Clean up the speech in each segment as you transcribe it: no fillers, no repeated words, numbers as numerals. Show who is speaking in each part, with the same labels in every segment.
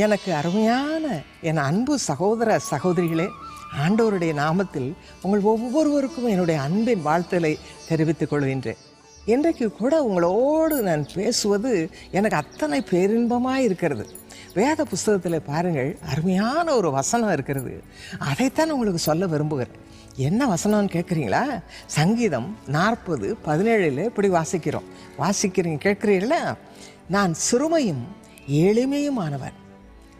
Speaker 1: எனக்கு அருமையான என் அன்பு சகோதர சகோதரிகளே, ஆண்டவருடைய நாமத்தில் உங்கள் ஒவ்வொருவருக்கும் என்னுடைய அன்பின் வாழ்த்துக்களை தெரிவித்துக் கொள்கின்றேன். இன்றைக்கு கூட உங்களோடு நான் பேசுவது எனக்கு அத்தனை பேரின்பமாக இருக்கிறது. வேத புஸ்தகத்தில் பாருங்கள், அருமையான ஒரு வசனம் இருக்கிறது. அதைத்தான் உங்களுக்கு சொல்ல விரும்புகிறேன். என்ன வசனம்னு கேட்குறீங்களா? சங்கீதம் 40:17 இப்படி வாசிக்கிறீங்க, கேட்குறீங்களா? நான் சிறுமையும் எளிமையுமானவன்,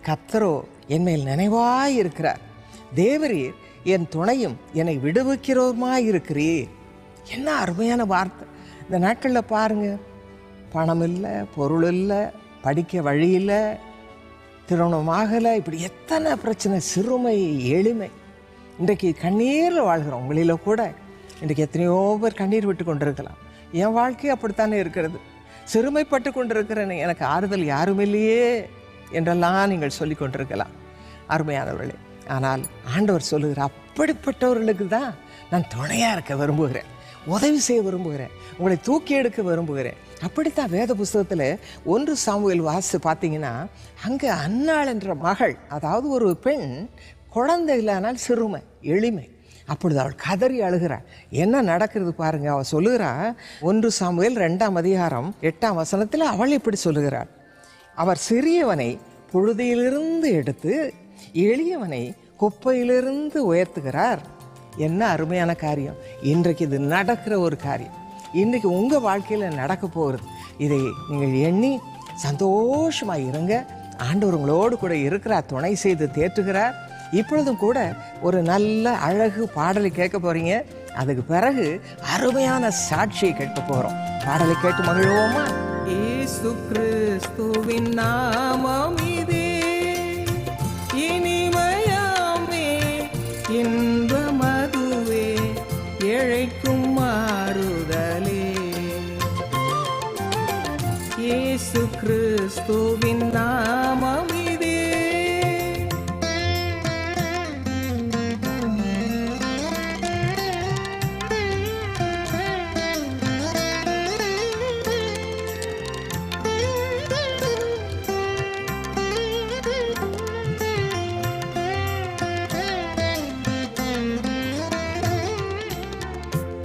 Speaker 1: கர்த்தரோ என் மேல் நினைவாய் இருக்கிறார். தேவரீர் என் துணையும் என்னை விடுவிக்கிறோருமாயிருக்கிறீர். என்ன அருமையான வார்த்தை! இந்த நாட்களில் பாருங்கள், பணம் இல்லை, பொருள் இல்லை, படிக்க வழி இல்லை, திருமணமாகலை, இப்படி எத்தனை பிரச்சனை, சிறுமை, எளிமை. இன்றைக்கு கண்ணீரில் வாழ்கிறோம். உங்களில் கூட இன்றைக்கு எத்தனையோ பேர் கண்ணீர் விட்டு கொண்டிருக்கலாம். என் வாழ்க்கை அப்படித்தானே இருக்கிறது. சிறுமைப்பட்டு கொண்டிருக்கிறேன், எனக்கு ஆறுதல் யாரும் இல்லையே என்றெல்லாம் நீங்கள் சொல்லி கொண்டிருக்கலாம் அருமையானவர்களே. ஆனால் ஆண்டவர் சொல்லுகிறார், அப்படிப்பட்டவர்களுக்கு தான் நான் துணையாக இருக்க விரும்புகிறேன், உதவி செய்ய விரும்புகிறேன், உங்களை தூக்கி எடுக்க விரும்புகிறேன். அப்படித்தான் வேத புஸ்தகத்தில் 1 சாமுவேல் பார்த்தீங்கன்னா, அங்கே அன்னாள் என்ற மகள், அதாவது ஒரு பெண் குழந்தை இல்லைனால் சிறுமை, எளிமை. அப்பொழுது அவள் கதறி அழுகிறாள். என்ன நடக்கிறது பாருங்க. அவள் சொல்லுகிறாள், 1 சாமுவேல் 2:8 அவள் இப்படி சொல்லுகிறாள், அவர் சிறியவனை புழுதியிலிருந்து எடுத்து எளியவனை குப்பையிலிருந்து உயர்த்துகிறார். என்ன அருமையான காரியம்! இன்றைக்கு இது நடக்கிற ஒரு காரியம். இன்றைக்கு உங்கள் வாழ்க்கையில் நடக்க போகிறது. இதை நீங்கள் எண்ணி சந்தோஷமாக இருங்க. ஆண்டவர் உங்களோடு கூட இருக்கிறார், துணை செய்து தேற்றுகிறார். இப்பொழுதும் கூட ஒரு நல்ல அழகு பாடலை கேட்க போகிறீங்க. அதுக்கு பிறகு அருமையான சாட்சியை கேட்க போகிறோம். பாடலை கேட்டு மகிழ்வோமா?
Speaker 2: இயேசு கிறிஸ்துவின் நாமம் இதே, இனிமையாமே, இன்பமதுவே, ஏழைக்கும் மாறுதலே. இயேசு கிறிஸ்துவின் நாமம் இதே.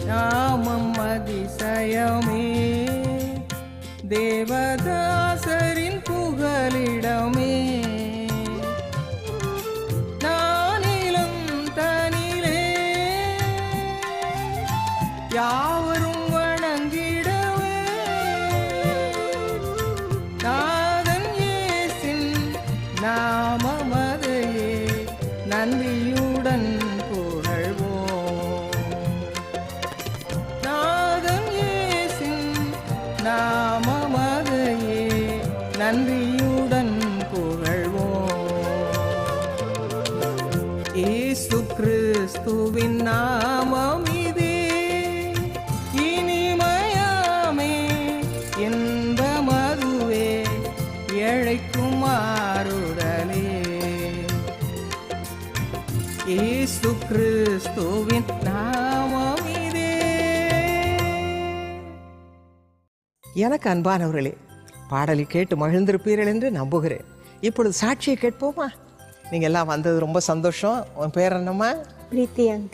Speaker 2: நாமம் அதிசயமே, தேவதாசரின் புகலிடமே. நானிலும் தனிலே யாவரும் வணங்கிடவே, நாதன் இயேசின் நாமமதையே நன்றியுடன் நாமமதையே நன்றியுடன் புகழ்வோம். இயேசு கிறிஸ்துவின் நாமம் இதே, இனிமையாமே, இன்பமதுவே, ஏழைக்கும் மாறுதலே. இயேசு கிறிஸ்துவின் நாமம் இதே.
Speaker 1: எனக்கு அன்பானவர்களே, பாடலை கேட்டு மகிழ்ந்திருப்பீர்கள் என்று நம்புகிறேன். இப்பொழுது சாட்சியை கேட்போமா? நீங்கள் எல்லாம் வந்தது ரொம்ப சந்தோஷம். உன் பேர் என்னம்மா?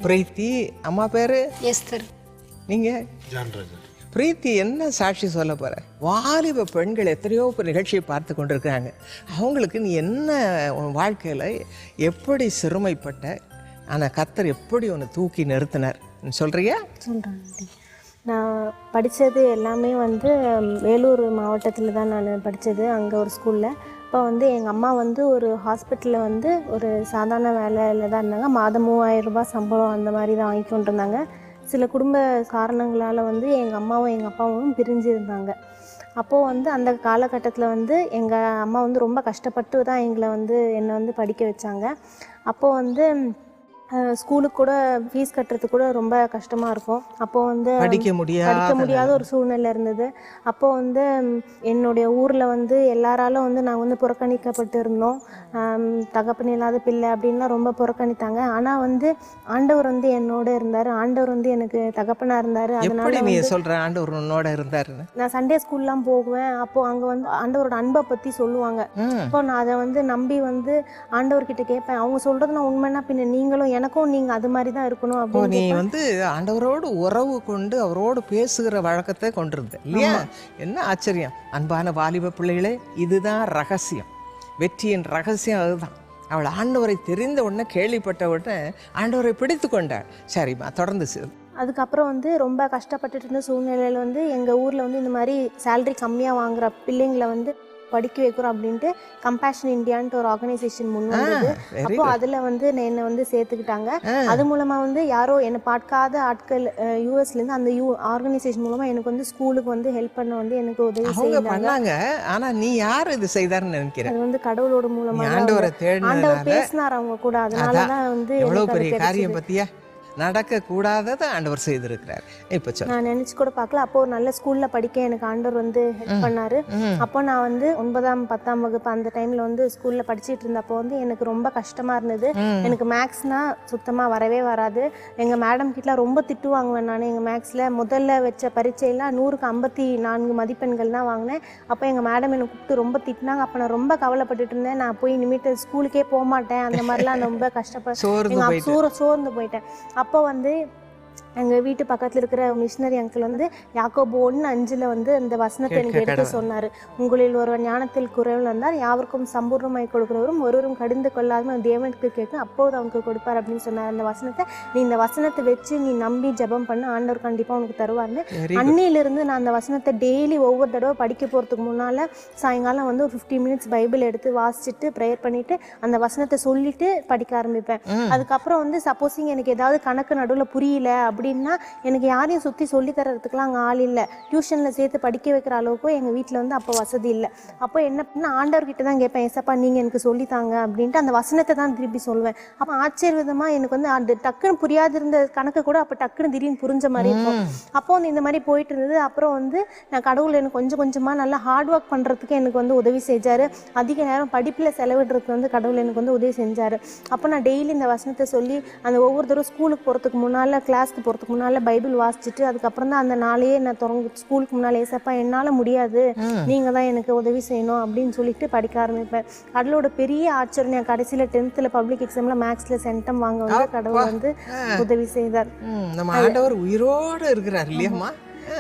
Speaker 1: பிரீத்தி. அம்மா பேர்
Speaker 3: எஸ்தர்.
Speaker 1: நீங்கள்? பிரீத்தி, என்ன சாட்சி சொல்ல போகிற? வாலிப பெண்கள் எத்தனையோ நிகழ்ச்சியை பார்த்து கொண்டிருக்கிறாங்க. அவங்களுக்கு நீ என்ன, உன் வாழ்க்கையில் எப்படி சிறுமைப்பட்ட, ஆனால் கர்த்தர் எப்படி உன்னை தூக்கி நிறுத்தினார் சொல்கிறியா?
Speaker 3: சொல்கிறேன். நான் படித்தது எல்லாமே வேலூர் மாவட்டத்தில் தான் நான் படித்தது, அங்கே ஒரு ஸ்கூலில். இப்போ எங்கள் அம்மா ஒரு ஹாஸ்பிட்டலில் ஒரு சாதாரண வேலையில் தான் இருந்தாங்க. மாதம் 3000 ரூபாய் சம்பளம் அந்த மாதிரி தான் வாங்கி கொண்டு இருந்தாங்க. சில குடும்ப காரணங்களால் எங்கள் அம்மாவும் எங்கள் அப்பாவும் பிரிஞ்சு இருந்தாங்க. அப்போது அந்த காலகட்டத்தில் எங்கள் அம்மா ரொம்ப கஷ்டப்பட்டு தான் எங்களை என்னை படிக்க வச்சாங்க. அப்போது ஸ்கூலுக்கு கூட ஃபீஸ் கட்டுறதுக்கு கூட ரொம்ப கஷ்டமாக இருக்கும். அப்போது வந்து
Speaker 1: படிக்க
Speaker 3: முடியாத ஒரு சூழ்நிலை இருந்தது. அப்போது வந்து என்னுடைய ஊரில் வந்து எல்லாராலும் வந்து நாங்கள் வந்து புறக்கணிக்கப்பட்டு இருந்தோம். தகப்பன் இல்லாத பிள்ளை அப்படின்லாம் ரொம்ப புறக்கணித்தாங்க. ஆனால் வந்து ஆண்டவர் வந்து என்னோட இருந்தார். ஆண்டவர் வந்து எனக்கு தகப்பனாக இருந்தார்.
Speaker 1: எப்படி நீ சொல்ற ஆண்டவர் உன்னோட இருந்தாருன்னு?
Speaker 3: நான் சண்டே ஸ்கூல்லாம் போகுவேன். அப்போது அங்கே வந்து ஆண்டவரோட அன்பை பற்றி சொல்லுவாங்க. அப்போ நான் அதை வந்து நம்பி வந்து ஆண்டவர்கிட்ட கேட்பேன். அவங்க சொல்கிறது நான் உண்மைன்னா பின்ன நீங்களும் எனக்கும் நீங்கள் அது மாதிரி தான் இருக்கணும் அப்படின்னு.
Speaker 1: நீ வந்து ஆண்டவரோடு உறவு கொண்டு அவரோடு பேசுகிற வழக்கத்தை கொண்டிருந்த இல்லையா? என்ன ஆச்சரியம்! அன்பான வாலிப பிள்ளைகளே, இதுதான் ரகசியம். வெற்றியின் ரகசியம் அதுதான். அவள் ஆண்டவரை தெரிந்த உடனே, கேள்விப்பட்ட உடனே ஆண்டவரை பிடித்து கொண்டாள். சரிம்மா, தொடர்ந்து
Speaker 3: அதுக்கப்புறம் வந்து ரொம்ப கஷ்டப்பட்டுட்டு இருந்த சூழ்நிலையில் வந்து எங்கள் ஊரில் வந்து இந்த மாதிரி சேலரி கம்மியாக வாங்குற பிள்ளைங்களை வந்து படிக்க வைக்கிறோம் அப்படின்ட்டு கம்பேஷன் இந்தியான்ட்டு ஒரு ஆர்கனைசேஷன் முன் வந்தது. அப்போ அதில் வந்து என்னை வந்து சேர்த்துக்கிட்டாங்க. அது மூலமாக வந்து யாரோ என்னை பார்க்காத ஆட்கள் யூஎஸ்லேருந்து அந்த ஆர்கனைசேஷன் மூலமாக எனக்கு வந்து ஸ்கூலுக்கு வந்து ஹெல்ப் பண்ண வந்து எனக்கு உதவி செய்தாங்க.
Speaker 1: ஆனால் நீ யார் இது செய்தார்னு நினைக்கிறேன்?
Speaker 3: அது வந்து கடவுளோட மூலமாக ஆண்டவர் பேசினார் அவங்க கூட. அதனால தான் வந்து
Speaker 1: எவ்வளோ பெரிய காரியம் பற்றியா நடக்கக்கூடாததை ஆண்டவர் செய்திருக்கிறார். இப்போ
Speaker 3: நான் நினச்சி கூட பார்க்கல. அப்போ ஒரு நல்ல ஸ்கூலில் படிக்க எனக்கு ஆண்டவர் வந்து ஹெல்ப் பண்ணார். அப்போ நான் வந்து 9ஆம் 10ஆம் வகுப்பு அந்த டைமில் வந்து ஸ்கூலில் படிச்சுட்டு இருந்தப்போ வந்து எனக்கு ரொம்ப கஷ்டமாக இருந்தது. எனக்கு மேக்ஸ்னால் சுத்தமாக வரவே வராது. எங்கள் மேடம் கிட்ட ரொம்ப திட்டு வாங்குவேன் நான். எங்கள் மேக்ஸில் முதல்ல வச்ச பரீட்சையெல்லாம் 100க்கு 54 மதிப்பெண்கள் தான் வாங்கினேன். அப்போ எங்கள் மேடம் என்னை கூப்பிட்டு ரொம்ப திட்டினாங்க. அப்போ நான் ரொம்ப கவலைப்பட்டுட்டு இருந்தேன். நான் போய் இனிமேட்டு ஸ்கூலுக்கே போக மாட்டேன், அந்த மாதிரிலாம் ரொம்ப சோர்ந்து போயிட்டேன். அப்போ வந்து எங்கள் வீட்டு பக்கத்தில் இருக்கிற மிஷினரி அங்கிள் வந்து யாக்கோபு 1:5 வந்து அந்த வசனத்தை எனக்கு எடுத்து சொன்னார். உங்களில் ஒருவர் ஞானத்தில் குறைவில் வந்தால் யாருக்கும் சம்பூர்ணமாய் கொடுக்குறவரும் ஒருவரும் கடிந்து கொள்ளாமல் தேவனுக்கு கேட்கும், அப்போது அவனுக்கு கொடுப்பார் அப்படின்னு சொன்னார். அந்த வசனத்தை நீ இந்த வசனத்தை வச்சு நீ நம்பி ஜெபம் பண்ண, ஆண்டவர் கண்டிப்பாக உனக்கு தருவார்னு. அன்னிலிருந்து நான் அந்த வசனத்தை டெய்லி ஒவ்வொரு தடவை படிக்க போகிறதுக்கு முன்னால் சாயங்காலம் வந்து ஒரு 15 மினிட்ஸ் பைபிள் எடுத்து வாசிச்சுட்டு ப்ரேயர் பண்ணிவிட்டு அந்த வசனத்தை சொல்லிவிட்டு படிக்க ஆரம்பிப்பேன். அதுக்கப்புறம் வந்து சப்போஸிங் எனக்கு ஏதாவது கணக்கு நடுவில் புரியல அப்படின்னா எனக்கு யாரையும் சுற்றி சொல்லி தரத்துக்குலாம் அங்கே ஆள் இல்லை. டியூஷனில் சேர்த்து படிக்க வைக்கிற அளவுக்கும் எங்கள் வீட்டில் வந்து அப்போ வசதி இல்லை. அப்போ என்ன பண்ணால் ஆண்டவர்கிட்ட தான் கேட்பேன், ஏசப்பா நீங்கள் எனக்கு சொல்லித்தாங்க அப்படின்ட்டு அந்த வசனத்தை தான் திருப்பி சொல்லுவேன். அப்போ ஆச்சரியவிதமாக எனக்கு வந்து அந்த டக்குன்னு புரியாது இருந்த கணக்கு கூட அப்போ டக்குன்னு திடீர்னு புரிஞ்ச மாதிரி இருக்கும். அப்போ வந்து இந்த மாதிரி போயிட்டு இருந்தது. அப்புறம் வந்து நான் கடவுள் எனக்கு கொஞ்சம் கொஞ்சமாக நல்லா ஹார்ட் ஒர்க் பண்ணுறதுக்கு எனக்கு வந்து உதவி செஞ்சார். அதிக நேரம் படிப்பில் செலவிடுறதுக்கு வந்து கடவுள் எனக்கு வந்து உதவி செஞ்சார். அப்போ நான் டெய்லி இந்த வசனத்தை சொல்லி அந்த ஒவ்வொரு தடவை ஸ்கூலுக்கு போகிறதுக்கு முன்னால் கிளாஸ்க்கு போகிறதுக்கு முன்னால் பைபிள் வாசிச்சுட்டு அதுக்கப்புறம் தான் அந்த நாளையே நான் ஸ்கூலுக்கு முன்னால் ஏசப்பா என்னால் முடியாது, நீங்கள் தான் எனக்கு உதவி செய்யணும் அப்படின்னு சொல்லிட்டு படிக்க ஆரம்பிப்பேன். கடவுளோட பெரிய ஆச்சரியம், கடைசியில் 10th பப்ளிக் எக்ஸாமில் மேக்ஸில் சென்டம் வாங்க வந்து கடவுள் வந்து உதவி செய்தார்.
Speaker 1: நம்ம ஆண்டவர் உயிரோடு இருக்கிறார் இல்லையாம்மா?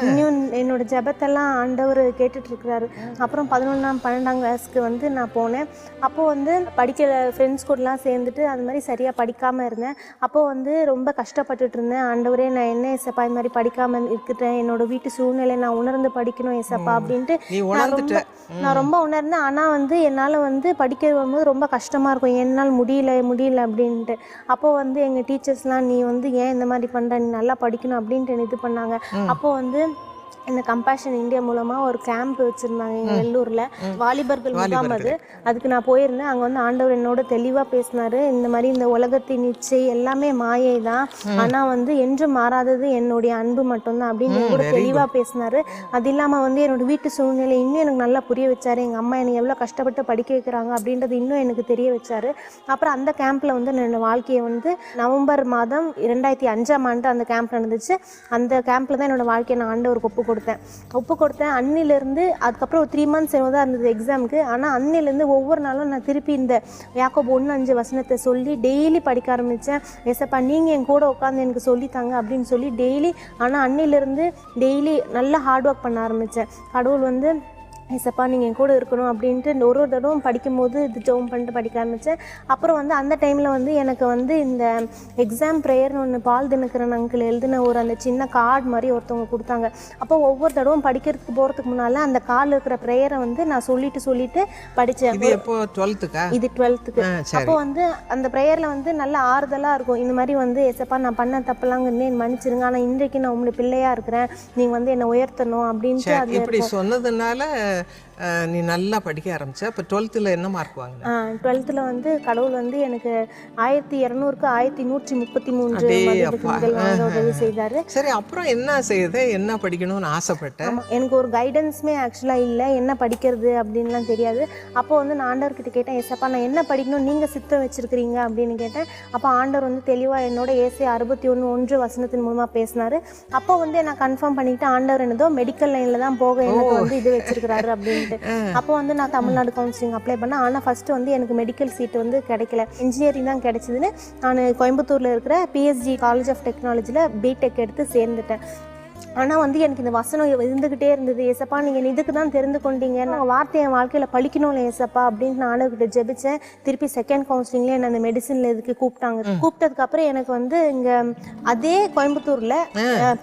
Speaker 3: இன்னும் என்னோட ஜெபத்தெல்லாம் ஆண்டவர் கேட்டுட்ருக்கிறாரு. அப்புறம் 11ஆம் 12ஆம் கிளாஸ்க்கு வந்து நான் போனேன். அப்போது வந்து படிக்கிற ஃப்ரெண்ட்ஸ் கூடலாம் சேர்ந்துட்டு அது மாதிரி சரியாக படிக்காமல் இருந்தேன். அப்போது வந்து ரொம்ப கஷ்டப்பட்டுட்டு இருந்தேன். ஆண்டவரே நான் என்ன ஏசப்பா இது மாதிரி படிக்காமல் இருக்கிறேன், என்னோட வீட்டு சூழ்நிலை நான் உணர்ந்து படிக்கணும் ஏசப்பா அப்படின்ட்டு நான் ரொம்ப உணர்ந்தேன். ஆனால் வந்து என்னால் வந்து படிக்க வரும்போது ரொம்ப கஷ்டமாக இருக்கும், என்னால் முடியல அப்படின்ட்டு. அப்போது வந்து எங்கள் டீச்சர்ஸ்லாம் நீ வந்து ஏன் இந்த மாதிரி பண்ணுற, நீ நல்லா படிக்கணும் அப்படின்ட்டு இது பண்ணாங்க. அப்போது வந்து இந்த கம்பேஷன் இந்தியா மூலமாக ஒரு கேம்ப் வச்சுருந்தாங்க எங்கள் வெள்ளூரில், வாலிபர்கள் முகாம். அதுக்கு நான் போயிருந்தேன். அங்கே வந்து ஆண்டவர் என்னோட தெளிவாக பேசினார். இந்த மாதிரி இந்த உலகத்தின் இச்சை எல்லாமே மாயை தான், ஆனால் வந்து என்றும் மாறாதது என்னுடைய அன்பு மட்டும்தான் அப்படின்னு கூட தெளிவாக பேசினார். அது இல்லாமல் வந்து என்னோடய வீட்டு சூழ்நிலை இன்னும் எனக்கு நல்லா புரிய வச்சார். எங்கள் அம்மா என்னை எவ்வளோ கஷ்டப்பட்டு படிக்க வைக்கிறாங்க அப்படின்றது இன்னும் எனக்கு தெரிய வச்சார். அப்புறம் அந்த கேம்பில் வந்து என்னோடய வாழ்க்கையை வந்து நவம்பர் மாதம் 2005ஆம் ஆண்டு அந்த கேம்ப் நடந்துச்சு. அந்த கேம்பில் தான் என்னோடய வாழ்க்கையை நான் ஆண்டவருக்கு ஒப்பு கொடுத்தேன். அன்னிலேருந்து அதுக்கப்புறம் ஒரு 3 months தான் இருந்தது எக்ஸாமுக்கு. ஆனால் அன்னிலேருந்து ஒவ்வொரு நாளும் நான் திருப்பி இந்த யாக்கோபு 1:5 வசனத்தை சொல்லி டெய்லி படிக்க ஆரம்பித்தேன். ஏசப்பா நீங்கள் என் கூட உட்காந்து எனக்கு சொல்லித்தாங்க அப்படின்னு சொல்லி டெய்லி. ஆனால் அன்னிலேருந்து டெய்லி நல்லா ஹார்ட் ஒர்க் பண்ண ஆரம்பித்தேன். கடவுள் வந்து ஏசப்பா நீங்கள் என் கூட இருக்கணும் அப்படின்ட்டு ஒரு தடவும் படிக்கும்போது இது ஜெபம் பண்ணிட்டு படிக்க ஆரம்பித்தேன். அப்புறம் வந்து அந்த டைமில் வந்து எனக்கு வந்து இந்த எக்ஸாம் ப்ரேயர்னு ஒன்று பால் தினகரன் அங்கிள் எழுதின ஒரு அந்த சின்ன கார்டு மாதிரி ஒருத்தவங்க கொடுத்தாங்க. அப்போ ஒவ்வொரு தடவும் படிக்கிறதுக்கு போகிறதுக்கு முன்னால் அந்த கார்டில் இருக்கிற ப்ரேயரை வந்து நான் சொல்லிட்டு படித்தேன். இது 12th. அப்போ வந்து அந்த ப்ரேயரில் வந்து நல்ல ஆறுதலாக இருக்கும். இந்த மாதிரி வந்து ஏசப்பா நான் பண்ண தப்பலாங்கன்னு மன்னிச்சிருங்க, ஆனால் இன்றைக்கு நான் உங்களுடைய பிள்ளையாக இருக்கிறேன், நீங்கள் வந்து என்னை உயர்த்தணும் அப்படின்ட்டு.
Speaker 1: அப்படி சொன்னதுனால நீ நல்லா படிக்க ஆரம்பிச்ச. அப்போ 12th என்ன மார்க் வாங்கின?
Speaker 3: 12th வந்து கடவுள் வந்து எனக்கு 1200க்கு 1133 மதிப்பெண்கள் வாங்க உதவி செய்தார்.
Speaker 1: சரி, அப்புறம் என்ன செய்யுது, என்ன படிக்கணும்னு ஆசைப்பட்டேன்?
Speaker 3: எனக்கு ஒரு கைடன்ஸுமே ஆக்சுவலாக இல்லை, என்ன படிக்கிறது அப்படின்லாம் தெரியாது. அப்போ வந்து நான் ஆண்டவர்கிட்ட கேட்டேன், ஏசப்பா நான் என்ன படிக்கணும், நீங்கள் சித்தம் வச்சுருக்கிறீங்க அப்படின்னு கேட்டேன். அப்போ ஆண்டவர் வந்து தெளிவாக என்னோட ஏசாயா 61:1 மூலமாக பேசினார். அப்போ வந்து நான் கன்ஃபார்ம் பண்ணிக்கிட்டு ஆண்டவர் என்னதோ மெடிக்கல் லைனில் தான் போக எனக்கு வந்து இது வச்சிருக்கிறாரு அப்படின்ட்டு. அப்போ வந்து நான் தமிழ்நாடு கவுன்சிலிங் அப்ளை பண்ணேன். ஆனால் ஃபஸ்ட்டு வந்து எனக்கு மெடிக்கல் சீட் வந்து கிடைக்கல, இன்ஜினியரிங் தான் கிடைச்சிதுன்னு நான் கோயம்புத்தூரில் இருக்கிற பிஎஸ்ஜி காலேஜ் ஆஃப் டெக்னாலஜியில் பிடெக் எடுத்து சேர்ந்துட்டேன். ஆனால் வந்து எனக்கு இந்த வசனம் இருந்துக்கிட்டே இருந்தது, ஏசப்பா நீங்கள் இதுக்கு தான் தெரிந்து கொண்டீங்க, நான் வார்த்தை என் வாழ்க்கையில் பழிக்கணும்ல ஏசப்பா அப்படின்ட்டு நான் ஆண்டவர்கிட்ட ஜெபிச்சேன். திருப்பி செகண்ட் கவுன்சிலிங்லேயே என்ன அந்த மெடிசனில் இதுக்கு கூப்பிட்டதுக்கப்புறம் எனக்கு வந்து இங்கே அதே கோயம்புத்தூரில்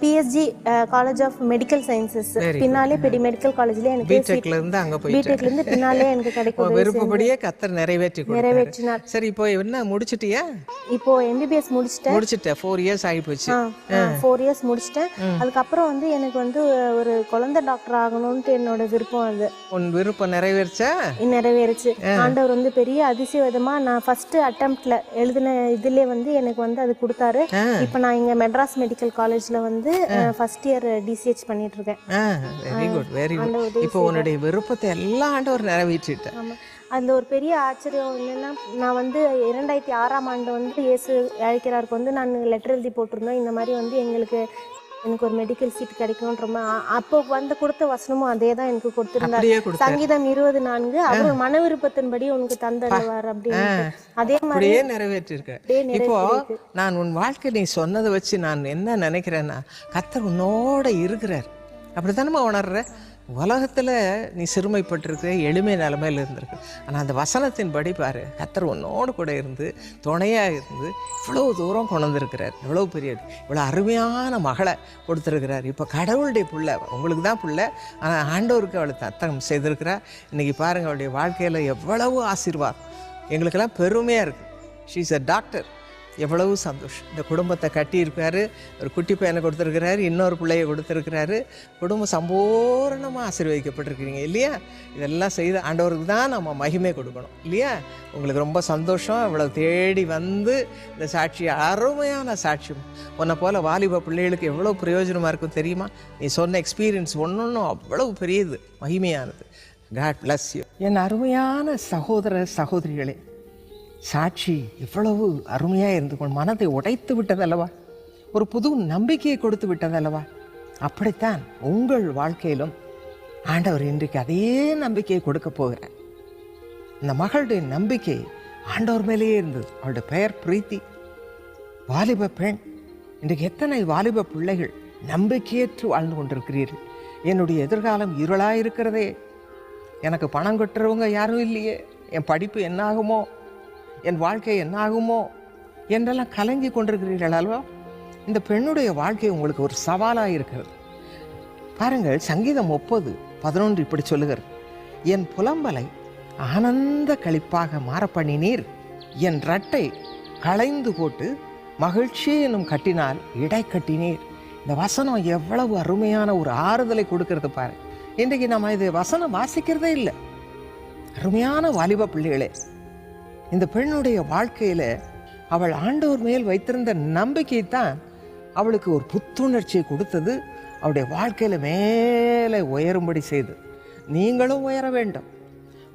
Speaker 3: PSG college of medical sciences பின்னாலே மெடிக்கல் காலேஜ்லேயே எனக்கு பிடெக்லேருந்து பின்னாலே எனக்கு கிடைக்கும்.
Speaker 1: விருப்பப்படியே கர்த்தர் நிறைவேற்றினார். சரி, இப்போ என்ன முடிச்சிட்டியா?
Speaker 3: இப்போ எம்பிபிஎஸ் முடிச்சிட்டேன்.
Speaker 1: 4 இயர்ஸ் ஆகி போச்சு.
Speaker 3: 4 இயர்ஸ் முடிச்சிட்டேன். அதுக்கப்புறம் வந்து எனக்கு வந்து ஒரு குழந்தை டாக்டர் ஆகணும்ட்டு என்னோட விருப்பம். அது
Speaker 1: உன் விருப்பம்
Speaker 3: நிறைவேறுச்சு. ஆண்டவர் வந்து பெரிய அதிசயமா நான் ஃபர்ஸ்ட் அட்டெம்ப்ட்ல எழுதின இதுல வந்து எனக்கு வந்து அது கொடுத்தாரு. இப்போ நான் இங்க மெட்ராஸ் மெடிக்கல் காலேஜ்ல வந்து ஃபர்ஸ்ட் இயர் டிசிஹெச் பண்ணிட்டு இருக்கேன்.
Speaker 1: Very good, very good. இப்போ உன்னுடைய விருப்பத்தை எல்லாம் ஆண்டவர் நிறைவேற்றிட்டார்.
Speaker 3: அதில் ஒரு பெரிய ஆச்சரியம் என்னென்னா, நான் வந்து 2006ஆம் ஆண்டு வந்து இயேசு அழைக்கிறாருக்கு வந்து நான் லெட்டர் எழுதி போட்டிருந்தோம், இந்த மாதிரி வந்து எனக்கு ஒரு மெடிக்கல் சீட் கிடைக்கணுன்ற. அப்போ வந்து கொடுத்த வசனமும் அதே தான் எனக்கு கொடுத்துருந்தாரு. சங்கீதம் 20:4 அவர் மன விருப்பத்தின்படி உனக்கு தந்தருவார் அப்படின்னு அதே மாதிரி
Speaker 1: நிறைவேற்றிருக்கேன். இப்போ நான் உன் வாழ்க்கை நீ சொன்னதை வச்சு நான் என்ன நினைக்கிறேன்னா, கர்த்தர் உன்னோட இருக்கிறார். அப்படித்தானமா உணர்ற? உலகத்தில் நீ சிறுமைப்பட்டிருக்க, எளிமை நிலைமையில் இருந்திருக்கு. ஆனால் அந்த வசனத்தின் படி பாரு, கர்த்தர் உன்னோடு கூட இருந்து துணையாக இருந்து இவ்வளோ தூரம் கொண்டு வந்திருக்கிறார். இவ்வளோ பெரிய இவ்வளோ அருமையான மகளை கொடுத்துருக்கிறார். இப்போ கடவுளுடைய பிள்ளை, உங்களுக்கு தான் பிள்ளை, ஆனால் ஆண்டவருக்கு அவளை தத்தகம் செய்திருக்கிறார். இன்றைக்கி பாருங்கள், அவளுடைய வாழ்க்கையில் எவ்வளவு ஆசீர்வாதம். எங்களுக்கெல்லாம் பெருமையாக இருக்குது. She is a doctor. எவ்வளவு சந்தோஷம். இந்த குடும்பத்தை கட்டியிருக்காரு, ஒரு குட்டி பையனை கொடுத்துருக்கிறாரு, இன்னொரு பிள்ளையை கொடுத்துருக்கிறாரு. குடும்பம் சம்பூர்ணமாக ஆசீர்வதிக்கப்பட்டிருக்கிறீங்க இல்லையா? இதெல்லாம் செய்த ஆண்டவருக்கு தான் நம்ம மகிமை கொடுக்கணும் இல்லையா? உங்களுக்கு ரொம்ப சந்தோஷம். இவ்வளோ தேடி வந்து இந்த சாட்சி, அருமையான சாட்சியம். உன்னை போல் வாலிப பிள்ளைகளுக்கு எவ்வளோ பிரயோஜனமாக இருக்கும் தெரியுமா? நீ சொன்ன எக்ஸ்பீரியன்ஸ் ஒன்றும் அவ்வளவு பெரியது, மகிமையானது. God bless you. என் அருமையான சகோதர சகோதரிகளே, சாட்சி எவ்வளவு அருமையாக இருந்து கொண்டு மனதை உடைத்து விட்டதல்லவா? ஒரு புது நம்பிக்கையை கொடுத்து விட்டதல்லவா? அப்படித்தான் உங்கள் வாழ்க்கையிலும் ஆண்டவர் இன்றைக்கு அதே நம்பிக்கையை கொடுக்க போகிறார். இந்த மகளுடைய நம்பிக்கை ஆண்டவர் மேலேயே இருந்தது. அவளுடைய பெயர் பிரீத்தி. வாலிப பெண். இன்றைக்கு எத்தனை வாலிப பிள்ளைகள் நம்பிக்கையற்று வாழ்ந்து கொண்டிருக்கிறீர்கள். என்னுடைய எதிர்காலம் இருளாக இருக்கிறதே, எனக்கு பணம் கொட்டுறவங்க யாரும் இல்லையே, என் படிப்பு என்னாகுமோ, என் வாழ்க்கை என்னாகுமோ என்றெல்லாம் கலங்கி கொண்டிருக்கிறீர்கள் அல்லவா? இந்த பெண்ணுடைய வாழ்க்கை உங்களுக்கு ஒரு சவாலாக இருக்கிறது. பாருங்கள், சங்கீதம் 30:11 இப்படி சொல்லுகிறது, என் புலம்பலை ஆனந்த களிப்பாக மாற பண்ணினீர், என் ரட்டை களைந்து போட்டு மகிழ்ச்சி என்னும் கட்டினால் இடை கட்டினீர். இந்த வசனம் எவ்வளவு அருமையான ஒரு ஆறுதலை கொடுக்கறது பாரு. இன்றைக்கு நம்ம இது வசனம் வாசிக்கிறதே இல்லை. அருமையான வாலிப பிள்ளைகளே, இந்த பெண்ணுடைய வாழ்க்கையில் அவள் ஆண்டவர் மேல் வைத்திருந்த நம்பிக்கை தான் அவளுக்கு ஒரு புத்துணர்ச்சியை கொடுத்தது. அவளுடைய வாழ்க்கையில் மேலே உயரும்படி செய்து. நீங்களும் உயர வேண்டும்,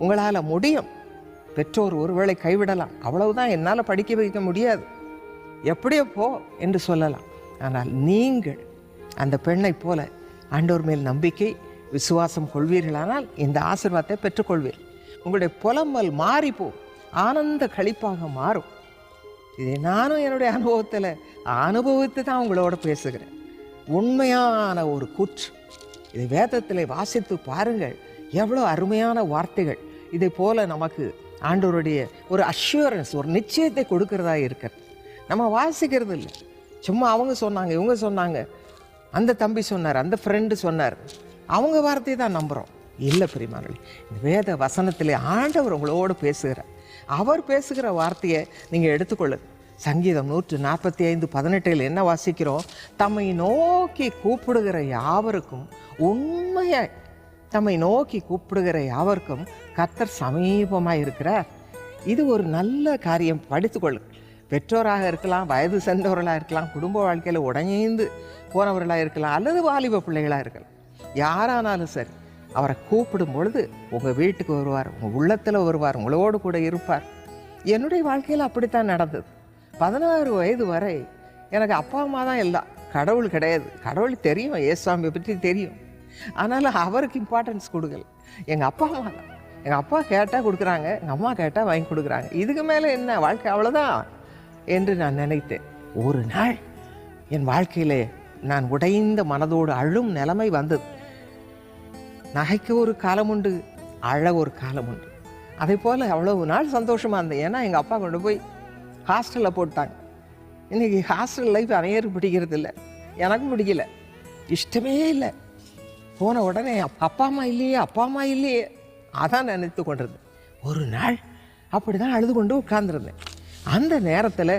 Speaker 1: உங்களால் முடியும். பெற்றோர் ஒருவேளை கைவிடலாம், அவ்வளவுதான், என்னால் படிக்க வைக்க முடியாது, எப்படியோ போ என்று சொல்லலாம். ஆனால் நீங்கள் அந்த பெண்ணை போல ஆண்டவர் மேல் நம்பிக்கை விசுவாசம் கொள்வீர்களானால் இந்த ஆசீர்வாதத்தை பெற்றுக்கொள்வீர்கள். உங்களுடைய புலம்பல் மாறிப்போ ஆனந்த களிப்பாக மாறும். இதை நானும் என்னுடைய அனுபவத்தில் அனுபவித்து தான் உங்களோட பேசுகிறேன். உண்மையான ஒரு கூற்று. இதை வேதத்தில் வாசித்து பாருங்கள், எவ்வளோ அருமையான வார்த்தைகள். இதை போல நமக்கு ஆண்டவருடைய ஒரு அஷ்யூரன்ஸ், ஒரு நிச்சயத்தை கொடுக்கறதா இருக்கிறது. நம்ம வாசிக்கிறது இல்லை, சும்மா அவங்க சொன்னாங்க, இவங்க சொன்னாங்க, அந்த தம்பி சொன்னார், அந்த ஃப்ரெண்டு சொன்னார், அவங்க வார்த்தையை தான் நம்புகிறோம். இல்லை பிரியமானவர்களே, இந்த வேத வசனத்திலே ஆண்டவர் உங்களோடு பேசுகிறார். அவர் பேசுகிற வார்த்தையை நீங்கள் எடுத்துக்கொள்ளுங்க. சங்கீதம் 145:18 என்ன வாசிக்கிறோம்? தம்மை நோக்கி கூப்பிடுகிற யாவருக்கும் உண்மையாய் தம்மை நோக்கி கூப்பிடுகிற யாவருக்கும் கர்த்தர் சமீபமாக இருக்கிறார். இது ஒரு நல்ல காரியம். படித்துக்கொள்ளுங்கள். பெற்றோராக இருக்கலாம், வயது சென்றவர்களாக இருக்கலாம், குடும்ப வாழ்க்கையில் உடஞ்சிந்து போனவர்களாக இருக்கலாம், அல்லது வாலிப பிள்ளைகளாக இருக்கலாம். யாரானாலும் சரி, அவரை கூப்பிடும் பொழுது உங்கள் வீட்டுக்கு வருவார், உங்கள் உள்ளத்தில் வருவார், உங்களோடு கூட இருப்பார். என்னுடைய வாழ்க்கையில் அப்படித்தான் நடந்தது. 16 வயது வரை எனக்கு அப்பா அம்மா தான் எல்லாம், கடவுள் கிடையாது. கடவுள் தெரியும், ஏசுவாமியை பற்றி தெரியும், ஆனாலும் அவருக்கு இம்பார்ட்டன்ஸ் கொடுக்கல. எங்கள் அப்பா அம்மா தான். எங்கள் அப்பா கேட்டால் கொடுக்குறாங்க, எங்கள் அம்மா கேட்டால் வாங்கி கொடுக்குறாங்க. இதுக்கு மேலே என்ன வாழ்க்கை, அவ்வளோதான் என்று நான் நினைத்தேன். ஒரு நாள் என் வாழ்க்கையிலே நான் உடைந்த மனதோடு அழும் நிலைமை வந்தது. நகைக்க ஒரு காலம் உண்டு, அழ ஒரு காலம் உண்டு. அதே போல் அவ்வளவு நாள் சந்தோஷமாக இருந்தேன். ஏன்னா எங்கள் அப்பா கொண்டு போய் ஹாஸ்டலில் போட்டாங்க. இன்றைக்கி ஹாஸ்டல் லைஃப் அனைவரும் பிடிக்கிறது இல்லை, எனக்கும் பிடிக்கல, இஷ்டமே இல்லை. போன உடனே அப்பா அம்மா இல்லையே, அப்பா அம்மா இல்லையே, அதான் நினைத்து கொண்டிருந்தேன். ஒரு நாள் அப்படி தான் அழுது கொண்டு உட்கார்ந்துருந்தேன். அந்த நேரத்தில்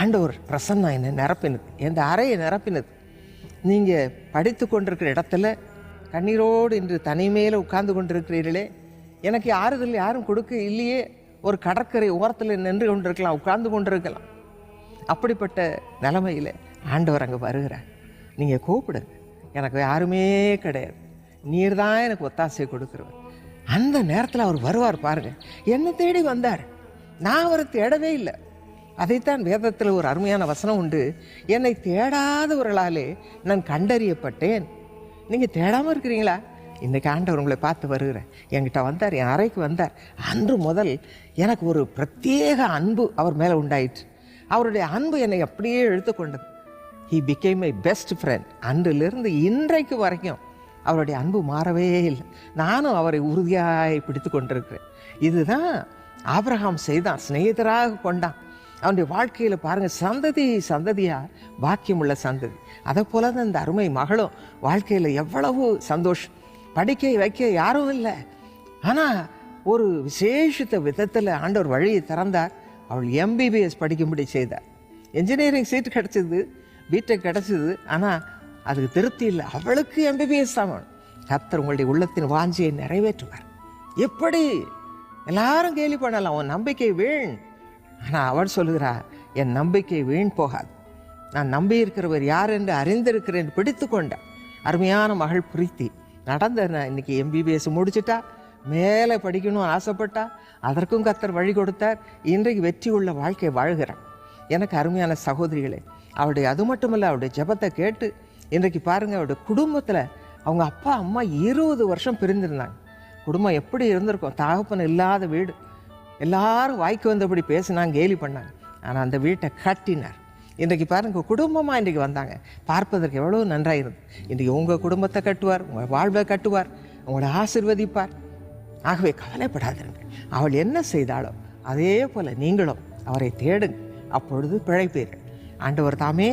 Speaker 1: ஆண்டவர் பிரசன்னம் என்னை நிரப்பினது, எந்த அறையை நிரப்பினது. நீங்கள் படித்து கொண்டிருக்கிற இடத்துல கண்ணீரோடு இன்று தனிமையில் உட்கார்ந்து கொண்டிருக்கிறீர்களே, எனக்கு ஆறுதல் யாரும் கொடுக்க இல்லையே, ஒரு கடற்கரை ஓரத்தில் நின்று கொண்டிருக்கலாம், உட்கார்ந்து கொண்டிருக்கலாம். அப்படிப்பட்ட நிலைமையில் ஆண்டவர் அங்கே வருகிறார். நீங்கள் கூப்பிடுங்க, எனக்கு யாருமே கிடையாது, நீர் தான் எனக்கு ஒத்தாசை கொடுக்குறவர். அந்த நேரத்தில் அவர் வருவார் பாருங்கள். என்னை தேடி வந்தார், நான் அவரை தேடவே இல்லை. அதைத்தான் வேதத்தில் ஒரு அருமையான வசனம் உண்டு, என்னை தேடாதவர்களாலே நான் கண்டறியப்பட்டேன். நீங்கள் தேடாமல் இருக்கிறீங்களா? இன்றைக்கி ஆண்டவர் உங்களை பார்த்து வருகிறேன். என்கிட்ட வந்தார், என் அறைக்கு வந்தார். அன்று முதல் எனக்கு ஒரு பிரத்யேக அன்பு அவர் மேலே உண்டாயிற்று. அவருடைய அன்பு என்னை அப்படியே இழுத்துக்கொண்டது. He became my best friend. அன்றிலிருந்து இன்றைக்கு வரைக்கும் அவருடைய அன்பு மாறவே இல்லை. நானும் அவரை உறுதியாய் பிடித்து கொண்டிருக்கிறேன். இதுதான் ஆபிரகாம் செய்தான், சிநேகிதராக கொண்டான். அவனுடைய வாழ்க்கையில் பாருங்கள், சந்ததி சந்ததியாக பாக்கியமுள்ள சந்ததி. அதை போல தான் இந்த அருமை மகளும் வாழ்க்கையில் எவ்வளவு சந்தோஷம். படிக்க வைக்க யாரும் இல்லை, ஆனால் ஒரு விசேஷித்த விதத்தில் ஆண்டவர் வழியை திறந்தார். அவள் MBBS படிக்கும்படி செய்தார். என்ஜினியரிங் சீட்டு கிடச்சிது, பிடெக் கிடச்சிது, ஆனால் அதுக்கு திருப்தி இல்லை. அவளுக்கு MBBS தான் வேணும். கர்த்தர் உங்களுடைய உள்ளத்தின் வாஞ்சியை நிறைவேற்றுவார். எப்படி எல்லாரும் கேலி பண்ணலாம், உன் நம்பிக்கை வீண். ஆனால் அவள் சொல்லுகிறா, என் நம்பிக்கை வீண் போகாது, நான் நம்பி இருக்கிறவர் யார் என்று அறிந்திருக்கிறேன் பிடித்து கொண்டார். அருமையான மகள் பிரீத்தி நடந்த இன்னைக்கு MBBS முடிச்சுட்டா, மேலே படிக்கணும் ஆசைப்பட்டா, அதற்கும் கர்த்தர் வழி கொடுத்தார். இன்றைக்கு வெற்றி உள்ள வாழ்க்கை வாழ்கிறான். எனக்கு அருமையான சகோதரிகளே, அவருடைய அது மட்டுமல்ல, அவருடைய ஜெபத்தை கேட்டு இன்றைக்கு பாருங்கள், அவருடைய குடும்பத்தில் அவங்க அப்பா அம்மா 20 வருஷம் பிரிந்திருந்தாங்க. குடும்பம் எப்படி இருந்திருக்கும், தகப்பன் இல்லாத வீடு. எல்லாரும் வாய்க்கு வந்தபடி பேசினாங்க, கேலி பண்ணாங்க. ஆனால் அந்த வீட்டை கட்டினார். இன்றைக்கு பாருங்கள், குடும்பமாக இன்றைக்கி வந்தாங்க. பார்ப்பதற்கு எவ்வளோ நன்றாக இருந்தது. இன்றைக்கி உங்கள் குடும்பத்தை கட்டுவார், உங்கள் வாழ்வை கட்டுவார், உங்களை ஆசீர்வதிப்பார். ஆகவே கவலைப்படாதீர்கள். அவள் என்ன செய்தாளோ அதே போல் நீங்களும் அவரை தேடுங்க, அப்பொழுது பிழைப்பீர்கள். ஆண்டவர் தாமே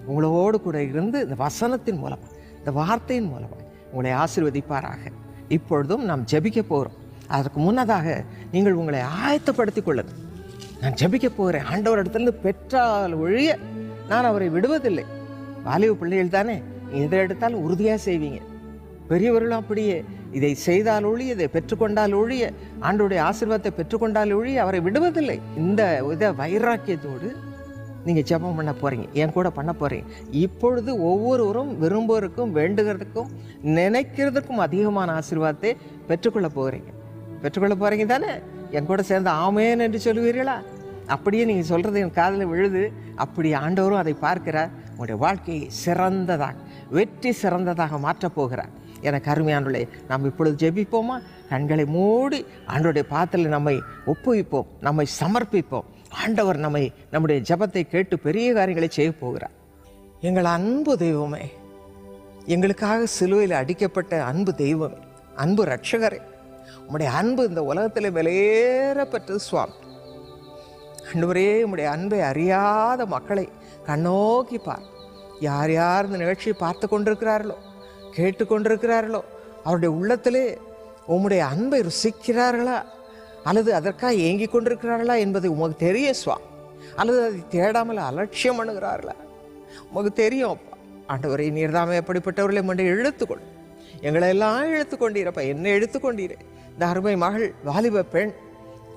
Speaker 1: உங்களோடு கூட இருந்து இந்த வசனத்தின் மூலமாக, இந்த வார்த்தையின் மூலமாக உங்களை ஆசீர்வதிப்பாராக. இப்பொழுதும் நாம் ஜெபிக்க போகிறோம். அதற்கு முன்னதாக நீங்கள் உங்களை ஆயத்தப்படுத்திக் கொள்ளுங்கள். நான் ஜெபிக்க போகிறேன். ஆண்டவர் இடத்துல பெற்றால் ஒழிய நான் அவரை விடுவதில்லை. வாலிப பிள்ளைகள் தானே, எதை எடுத்தாலும் உறுதியாக செய்வீங்க. பெரியவர்களும் அப்படியே, இதை செய்தால் ஒழிய, இதை பெற்றுக்கொண்டால் ஒழிய, ஆண்டோடைய ஆசீர்வாதத்தை பெற்றுக்கொண்டால் ஒழிய அவரை விடுவதில்லை. இந்த இதை வைராக்கியத்தோடு நீங்கள் ஜெபம் பண்ண போகிறீங்க, என் கூட பண்ண போகிறீங்க. இப்பொழுது ஒவ்வொருவரும் விரும்புவதற்கும் வேண்டுகிறதுக்கும் நினைக்கிறதுக்கும் அதிகமான ஆசீர்வாதத்தை பெற்றுக்கொள்ள போகிறீங்க தானே? என் கூட சேர்ந்து ஆமேன் என்று சொல்லுவீர்களா? அப்படியே நீங்கள் சொல்கிறது என் காதில் விழுது. அப்படி ஆண்டவரும் அதை பார்க்கிறார். உங்களுடைய வாழ்க்கையை சிறந்ததாக, வெற்றி சிறந்ததாக மாற்றப் போகிறார். எனக்கு அருமையானவர்களே, நாம் இப்பொழுது ஜெபிப்போமா? கண்களை மூடி ஆண்டவருடைய பாதத்தில் நம்மை ஒப்புவிப்போம், நம்மை சமர்ப்பிப்போம். ஆண்டவர் நம்முடைய ஜெபத்தை கேட்டு பெரிய காரியங்களை செய்ய போகிறார். எங்கள் அன்பு தெய்வமே, எங்களுக்காக சிலுவையில் அடிக்கப்பட்ட அன்பு தெய்வமே, அன்பு ரட்சகரே, உம்முடைய அன்பு இந்த உலகத்தில் விலையேறப்பட்டது சுவாமி. ஆண்டவரே, உம்முடைய அன்பை அறியாத மக்களை கண்ணோக்கி பார். யார் யார் இந்த நிகழ்ச்சியை பார்த்து கொண்டிருக்கிறார்களோ, கேட்டு கொண்டிருக்கிறார்களோ, அவருடைய உள்ளத்திலே உம்முடைய அன்பை ருசிக்கிறார்களா, அல்லது அதற்காக ஏங்கி கொண்டிருக்கிறார்களா என்பது உமக்கு தெரியும் சுவாமி. அல்லது அதை தேடாமல் அலட்சியம் பண்ணுகிறார்களா, உமக்கு தெரியும். ஆண்டவரை நீர்தாமே எப்படிப்பட்டவர்களை மண்டை இழுத்துக்கொள். எங்களை எல்லாம் எடுத்துக்கொண்டீரப்பா, என்னை எடுத்துக்கொண்டீரே. இந்த அருமை மகள் வாலிப பெண்,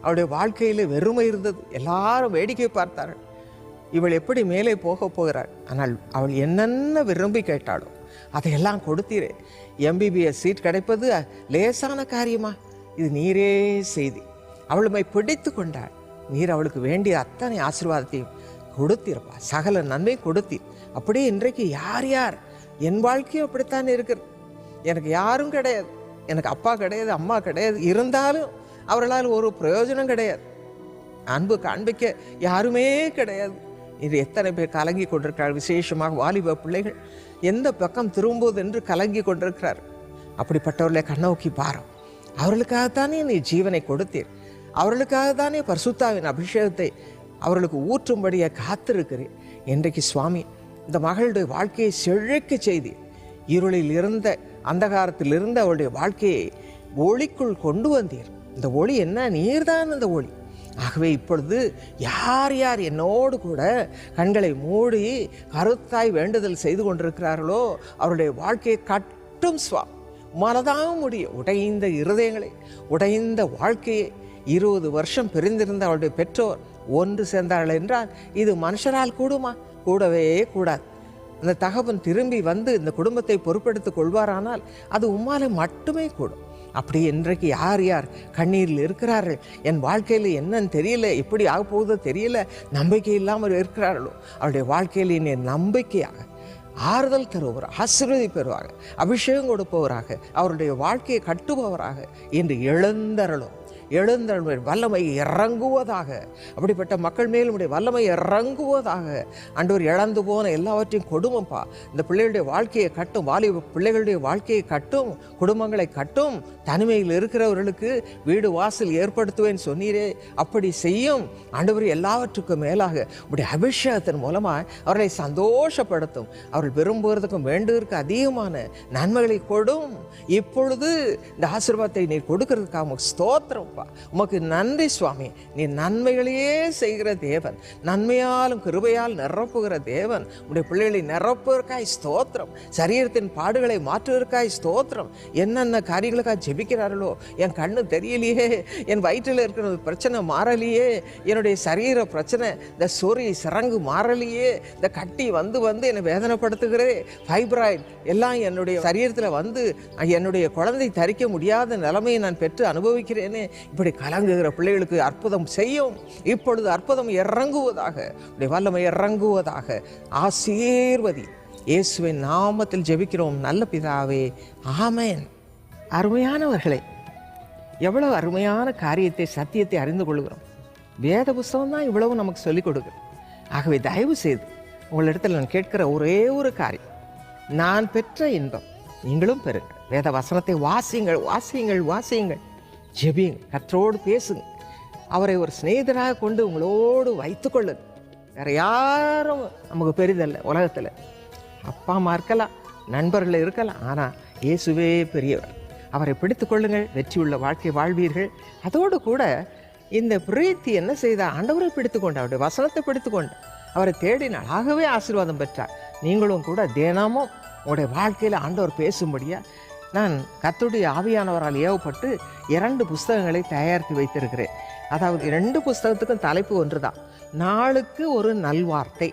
Speaker 1: அவளுடைய வாழ்க்கையில் வெறுமை இருந்தது. எல்லாரும் வேடிக்கை பார்த்தார்கள். இவள் எப்படி மேலே போக போகிறாள். ஆனால் அவள் என்னென்ன விரும்பி கேட்டாளோ அதையெல்லாம் கொடுத்தீரே. MBBS சீட் கிடைப்பது லேசான காரியமா? இது நீரே செய்தி. அவளுமை பிடித்து கொண்டாள். நீர் அவளுக்கு வேண்டிய அத்தனை ஆசீர்வாதத்தையும் கொடுத்தீரப்பா, சகல நன்மை கொடுத்தீர். அப்படியே இன்றைக்கு யார் யார், என் வாழ்க்கையும் அப்படித்தான் இருக்கிறது. எனக்கு யாரும் கிடையாது, எனக்கு அப்பா கிடையாது, அம்மா கிடையாது, இருந்தாலும் அவர்களால் ஒரு பிரயோஜனம் கிடையாது. அன்பு காண்பிக்க யாருமே கிடையாது. இது எத்தனை பேர் கலங்கி கொண்டிருக்கிறார். விசேஷமாக வாலிப பிள்ளைகள் எந்த பக்கம் திரும்புவது என்று கலங்கி கொண்டிருக்கிறார். அப்படிப்பட்டவர்களை கண்ணோக்கி பாரும். அவர்களுக்காகத்தானே நீ ஜீவனை கொடுத்தீர். அவர்களுக்காகத்தானே பரிசுத்தாவின் அபிஷேகத்தை அவர்களுக்கு ஊற்றும்படியே காத்திருக்கிறேன். இன்றைக்கு சுவாமி இந்த மகளுடைய வாழ்க்கையை செழிக்க செய்தி, இருளில் இருந்த அந்தகாரத்தில் இருந்த அவளுடைய வாழ்க்கையை ஒளிக்குள் கொண்டு வந்தீர். இந்த ஒளி என்ன? நீர்தான் அந்த ஒளி. ஆகவே இப்பொழுது யார் யார் என்னோடு கூட கண்களை மூடி கருத்தாய் வேண்டுதல் செய்து கொண்டிருக்கிறார்களோ அவருடைய வாழ்க்கையை கட்டும் சுவாமி. மனதான் முடியும். உடைந்த இருதயங்களை, உடைந்த வாழ்க்கையை 20 வருஷம் பிரிந்திருந்த அவருடைய பெற்றோர் ஒன்று சேர்ந்தார்கள் என்றால் இது மனுஷரால் கூடுமா? கூடவே கூடாது. அந்த தகவன் திரும்பி வந்து இந்த குடும்பத்தை பொறுப்பெடுத்துக் கொள்வாரானால் அது உம்மாலே மட்டுமே கூடும். அப்படி இன்றைக்கு யார் யார் கண்ணீரில் இருக்கிறார்கள், என் வாழ்க்கையில் என்னன்னு தெரியல, எப்படி ஆக போகுதோ தெரியல, நம்பிக்கை இல்லாமல் இருக்கிறார்களோ அவருடைய வாழ்க்கையில் இனி நம்பிக்கையாக ஆறுதல் தருபவராக, ஆசீர்வதிப்பவராக, அபிஷேகம் கொடுப்பவராக, அவருடைய வாழ்க்கையை கட்டுபவராக இன்று எழுந்தருளும். வல்லமை இறங்குவதாக. அப்படிப்பட்ட மக்கள் மேலும் வல்லமை இறங்குவதாக. ஆண்டவர் இழந்து போன எல்லாவற்றையும் கொடுமப்பா. இந்த பிள்ளைகளுடைய வாழ்க்கையை கட்டும், வாலிப பிள்ளைகளுடைய வாழ்க்கையை கட்டும், குடும்பங்களை கட்டும். தனிமையில் இருக்கிறவர்களுக்கு வீடு வாசல் ஏற்படுத்துவேன்னு சொன்னீரே, அப்படி செய்யும் ஆண்டவர். எல்லாவற்றுக்கும் மேலாக உடைய அபிஷேகத்தின் மூலமாக அவர்களை சந்தோஷப்படுத்தும். அவர்கள் விரும்புவதற்கும் வேண்டுவதற்கு அதிகமான நன்மைகளை கொடும். இப்பொழுது இந்த ஆசீர்வாதத்தை நீர் கொடுக்கறதுக்காக ஸ்தோத்திரம். உமக்கு நன்றி சுவாமி. நீ நன்மைகளையே செய்கிற தேவன், நன்மையாலும் கிருபையால் நிரப்புகிற தேவன். உடைய பிள்ளைகளை நிரப்புவதற்காய் ஸ்தோத்திரம். சரீரத்தின் பாடுகளை மாற்றுவதற்காய் ஸ்தோத்திரம். என்னென்ன காரியங்களுக்காக ஜெபிக்கிறார்களோ, என் கண்ணு தெரியலையே, என் வயிற்றில் இருக்கிற பிரச்சனை மாறலையே, என்னுடைய சரீர பிரச்சனை, இந்த சொறி சிறங்கு மாறலையே, இந்த கட்டி வந்து வந்து என்னை வேதனைப்படுத்துகிறே, ஃபைப்ராய்டு எல்லாம் என்னுடைய சரீரத்தில் வந்து என்னுடைய குழந்தை தரிக்க முடியாத நிலைமையை நான் பெற்று அனுபவிக்கிறேனே, இப்படி கலங்குகிற பிள்ளைகளுக்கு அற்புதம் செய்யும். இப்பொழுது அற்புதம் இறங்குவதாக, வல்லமை இறங்குவதாக. ஆசீர்வதி. இயேசுவின் நாமத்தில் ஜெபிக்கிறோம் நல்ல பிதாவே, ஆமென். அருமையானவர்களே, எவ்வளவு அருமையான காரியத்தை, சத்தியத்தை அறிந்து கொள்கிறோம். வேத புஸ்தகம் தான் இவ்வளவு நமக்கு சொல்லிக் கொடுக்குது. ஆகவே தயவு செய்து உங்களிடத்தில் நான் கேட்கிற ஒரே ஒரு காரியம், நான் பெற்ற இன்பம் நீங்களும் பெறுங்கள். வேத வசனத்தை வாசியுங்கள், வாசியுங்கள், வாசியுங்கள். ஜெபியுங்க, கர்த்தரோடு பேசுங்க. அவரை ஒரு சிநேகிதராக கொண்டு உங்களோடு வைத்து கொள்ளுங்க. வேற யாரும் நமக்கு பெரிதல்ல உலகத்தில். அப்பா அம்மா இருக்கலாம், நண்பர்கள் இருக்கலாம், ஆனால் இயேசுவே பெரியவர். அவரை பிடித்து கொள்ளுங்கள், வெற்றியுள்ள வாழ்க்கை வாழ்வீர்கள். அதோடு கூட இந்த பிரீத்தி என்ன செய்தா? ஆண்டவரை பிடித்து கொண்டு, அவருடைய வசனத்தை பிடித்து கொண்டு அவரை தேடினாள். ஆகவே ஆசீர்வாதம் பெற்றார். நீங்களும் கூட தினமும் உங்களுடைய வாழ்க்கையில் ஆண்டவர் பேசும்படியா நான் கர்த்தருடைய ஆவியானவரால் ஏவப்பட்டு 2 புஸ்தகங்களை தயாரித்து வைத்திருக்கிறேன். அதாவது 2 புஸ்தகத்துக்கும் தலைப்பு ஒன்று தான், நாளுக்கு ஒரு நல்வார்த்தை.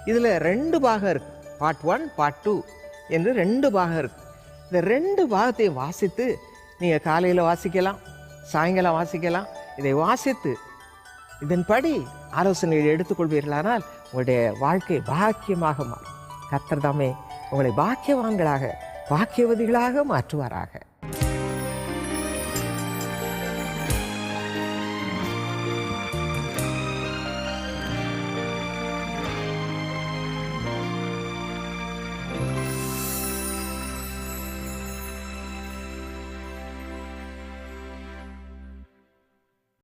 Speaker 1: இதில் 2 பாகம் இருக்குது. பார்ட் 1, பார்ட் 2 என்று 2 பாகம் இருக்குது. இந்த 2 பாகத்தையும் வாசித்து நீங்கள் காலையில் வாசிக்கலாம், சாயங்காலம் வாசிக்கலாம். இதை வாசித்து இதன்படி ஆலோசனைகள் எடுத்துக்கொள்வீர்களானால் உங்களுடைய வாழ்க்கை பாக்கியமாக மாறும். கர்த்தர் தாமே உங்களை பாக்கியவான்களாக, பாக்கியவதிகளாக மாற்றுவாராக.